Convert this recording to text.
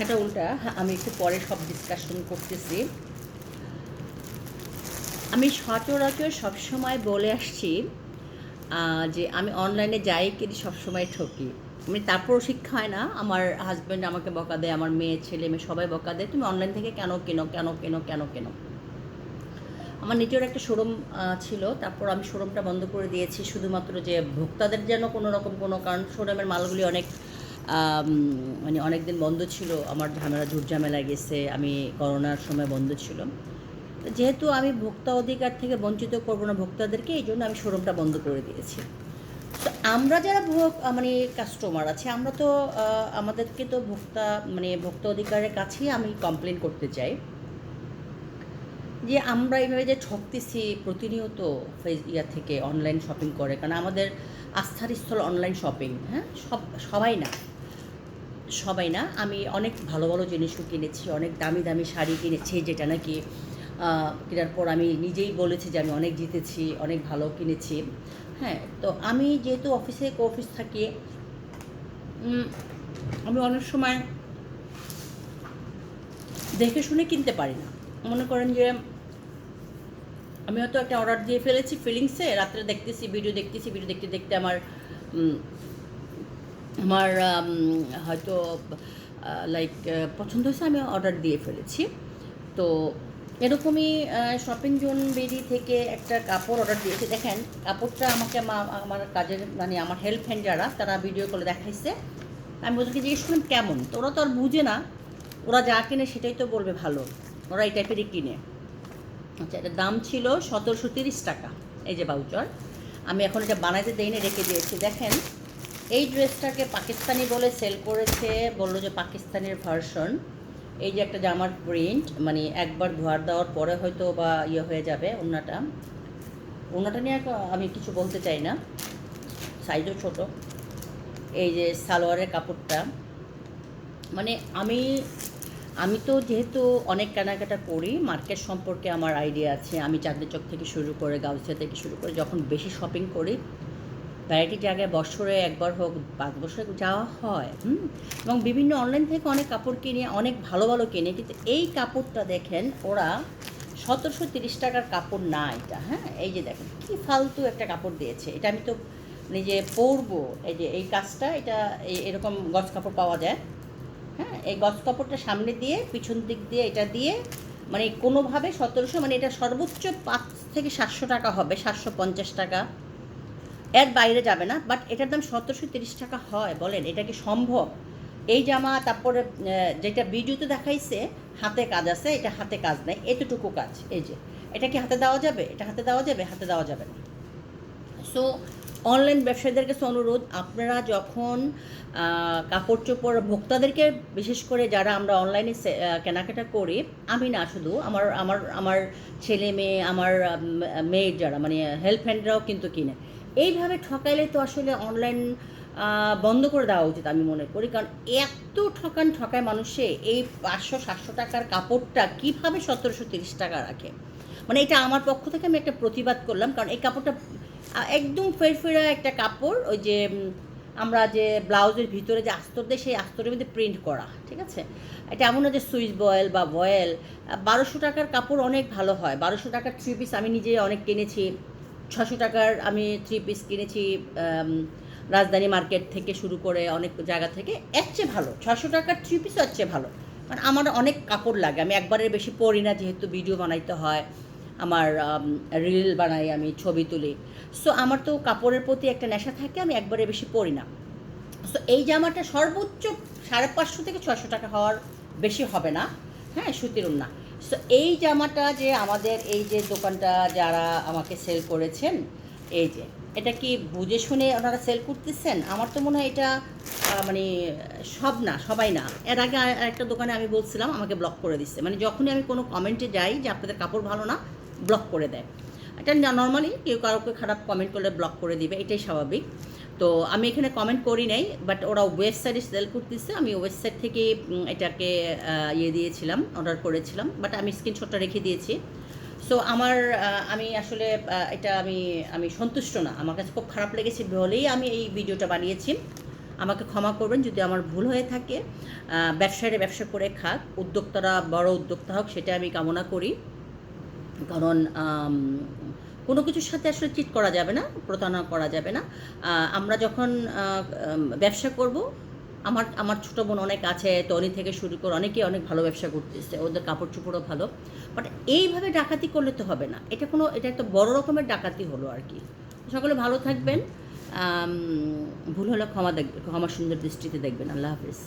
এটা উল্টা আমি একটু পরে সব ডিসকাশন করতেছি। আমি সচরাচর সবসময় বলে আসছি যে আমি অনলাইনে যাই কিনি সবসময় ঠকি। মানে তারপরও শিক্ষা হয় না। আমার হাজব্যান্ড আমাকে বকা দেয়, আমার মেয়ে ছেলে মেয়ে সবাই বকা দেয়, তুমি অনলাইন থেকে কেন কেনো কেন কেনো কেন কেনো। আমার নিজের একটা শোরুম ছিল, তারপর আমি শোরুমটা বন্ধ করে দিয়েছি শুধুমাত্র যে ভোক্তাদের যেন কোনো রকম কোনো কারণ শোরুমের মালগুলি অনেক মানে অনেক দিন বন্ধ ছিল, আমার ঝামেলা গেছে, আমি করোনার সময় বন্ধ ছিল। যেহেতু আমি ভোক্তা অধিকার থেকে বঞ্চিত করব না ভোক্তাদেরকে, এই জন্য আমি শোরুমটা বন্ধ করে দিয়েছি। তো আমরা যারা মানে কাস্টমার আছে, আমরা তো আমাদেরকে তো ভোক্তা অধিকারের কাছেই আমি কমপ্লেন করতে চাই যে আমরা এইভাবে যে ঠকতেছি প্রতিনিয়ত থেকে অনলাইন শপিং করে, কারণ আমাদের আস্থার স্থল অনলাইন শপিং। হ্যাঁ, সবাই না, আমি অনেক ভালো ভালো জিনিসও কিনেছি, অনেক দামি দামি শাড়ি কিনেছি, যেটা নাকি কেনার পর আমি নিজেই বলেছি যে আমি অনেক জিতেছি, অনেক ভালো কিনেছি। হ্যাঁ, তো আমি যেহেতু অফিস থাকি, আমি অনেক সময় দেখে শুনে কিনতে পারি না। মনে করেন যে আমি হয়তো একটা অর্ডার দিয়ে ফেলেছি ফিলিংসে, রাত্রে ভিডিও দেখতে দেখতে আমার আমার হয়তো লাইক পছন্দ হয়েছে, আমি অর্ডার দিয়ে ফেলেছি। তো এরকমই শপিং জোন বেরি থেকে একটা কাপড় অর্ডার দিয়েছি। দেখেন কাপড়টা আমাকে আমার কাজের মানে আমার হেল্প হ্যান্ড যারা, তারা ভিডিও করে দেখাইছে। আমি ওদেরকে জিজ্ঞেস করলাম কেমন, তো ওরা তো আর বুঝে না, ওরা যা কিনে সেটাই তো বলবে ভালো, ওরা এই টাইপেরই কিনে। আচ্ছা, এটার দাম ছিল 1730 টাকা। এই যে বাউচার, আমি এখন এটা বানাইতে দেইনি, রেখে দিয়েছি। দেখেন এই ড্রেসটাকে পাকিস্তানি বলে সেল করেছে, বললো যে পাকিস্তানের ভার্সন। এই যে একটা জামার প্রিন্ট, মানে একবার ধোয়ার দেওয়ার পরে হয়তো বা হয়ে যাবে। ওনাটা নিয়ে আমি কিছু বলতে চাই না, সাইজও ছোট। এই যে সালোয়ারের কাপড়টা, মানে আমি আমি তো যেহেতু অনেক কেনাকাটা করি, মার্কেট সম্পর্কে আমার আইডিয়া আছে। আমি চাঁদনি চক থেকে শুরু করে গাউসিয়া থেকে শুরু করে যখন বেশি শপিং করি, ভ্যারাইটি জায়গায় বছরে একবার হোক 5 বছরে যাওয়া হয়। এবং বিভিন্ন অনলাইন থেকে অনেক কাপড় কিনে, অনেক ভালো ভালো কিনে, কিন্তু এই কাপড়টা দেখেন ওরা 1730 টাকার কাপড় না এটা। হ্যাঁ, এই যে দেখেন কি ফালতু একটা কাপড় দিয়েছে, এটা আমি তো নিজে পরবো। এই যে এই কাজটা, এটা এরকম গজ কাপড় পাওয়া যায়। হ্যাঁ, এই গজ কাপড়টা সামনে দিয়ে পিছন দিক দিয়ে এটা দিয়ে, মানে কোনোভাবে 1700, মানে এটা সর্বোচ্চ 5 থেকে 700 টাকা হবে, 750 টাকা, এর বাইরে যাবে না। বাট এটার দাম 1730 টাকা হয়, বলেন এটা কি সম্ভব? এই জামা, তারপরে যেটা ভিডিওতে দেখাইছে হাতে কাজ আছে, এটা হাতে কাজ নেই, এতটুকু কাজ। এই যে এটা কি হাতে দেওয়া যাবে? এটা হাতে দেওয়া যাবে? হাতে দেওয়া যাবে না। সো অনলাইন ব্যবসায়ীদের কাছে অনুরোধ, আপনারা যখন কাপড় চোপড় ভোক্তাদেরকে, বিশেষ করে যারা আমরা অনলাইনে কেনাকাটা করি, আমি না শুধু আমার আমার আমার ছেলে মেয়ে, আমার মেয়ের যারা মানে হেল্প হ্যান্ডরাও কিন্তু কিনে। এইভাবে ঠকাইলে তো আসলে অনলাইন বন্ধ করে দেওয়া উচিত আমি মনে করি, কারণ এত ঠকায় মানুষে। এই 500-700 টাকার কাপড়টা কীভাবে 1730 টাকা রাখে? মানে এটা আমার পক্ষ থেকে আমি একটা প্রতিবাদ করলাম, কারণ এই কাপড়টা একদম ফেরফেরা একটা কাপড়। ওই যে আমরা যে ব্লাউজের ভিতরে যে আস্তর দেয়, সেই আস্তরের মধ্যে প্রিন্ট করা, ঠিক আছে? এটা এমন না যে সুইচ বয়েল বা বয়েল। 1200 টাকার কাপড় অনেক ভালো হয়। 1200 টাকার 3 পিস আমি নিজে অনেক কিনেছি। 600 টাকার আমি 3 পিস কিনেছি রাজধানী মার্কেট থেকে শুরু করে অনেক জায়গা থেকে। এর চেয়ে ভালো 600 টাকার 3 পিসও এর চেয়ে ভালো। মানে আমার অনেক কাপড় লাগে, আমি একবারের বেশি পরি না, যেহেতু ভিডিও বানাইতে হয়, আমার রিল বানাই, আমি ছবি তুলি। সো আমার তো কাপড়ের প্রতি একটা নেশা থাকে, আমি একবারে বেশি পরি না। সো এই জামাটা সর্বোচ্চ 550 থেকে 600 টাকা হওয়ার বেশি হবে না। হ্যাঁ, সুতির না। সো এই জামাটা যে আমাদের এই যে দোকানটা যারা আমাকে সেল করেছেন, এই যে এটা কি বুঝে শুনে ওনারা সেল করতেছেন? আমার তো মনে হয় এটা মানে সবাই না। এর আগে একটা দোকানে আমি বলছিলাম, আমাকে ব্লক করে দিচ্ছে। মানে যখনই আমি কোনো কমেন্টে যাই যে আপনাদের কাপড় ভালো না, ব্লক করে দেয়। এটা নর্মালি কেউ কাউকে খারাপ কমেন্ট করলে ব্লক করে দিবে, এটাই স্বাভাবিক। তো আমি এখানে কমেন্ট করি নাই, বাট ওরা ওয়েবসাইটে সেল করতেছে। আমি ওয়েবসাইট থেকে এটাকে দিয়েছিলাম, অর্ডার করেছিলাম, বাট আমি স্ক্রিনশটটা রেখে দিয়েছি। সো আমি আসলে এটা আমি সন্তুষ্ট না। আমার কাছে খুব খারাপ লেগেছে বলেই আমি এই ভিডিওটা বানিয়েছি। আমাকে ক্ষমা করবেন যদি আমার ভুল হয়ে থাকে। ব্যবসায়ীরা ব্যবসা করে খাক, উদ্যোক্তারা বড় উদ্যোক্তা হোক, সেটা আমি কামনা করি। কারণ কোনো কিছুর সাথে আসলে চিট করা যাবে না, প্রতারণা করা যাবে না। আমরা যখন ব্যবসা করব, আমার আমার ছোটো বোন অনেক আছে, তনি থেকে শুরু করে অনেকেই অনেক ভালো ব্যবসা করতেছে, ওদের কাপড় চোপড়ও ভালো। বাট এইভাবে ডাকাতি করলে তো হবে না, এটা একটা বড় রকমের ডাকাতি হলো আর কি। সকলে ভালো থাকবেন। ভুল হলে ক্ষমা সুন্দর দৃষ্টিতে দেখবেন। আল্লাহ হাফিজ।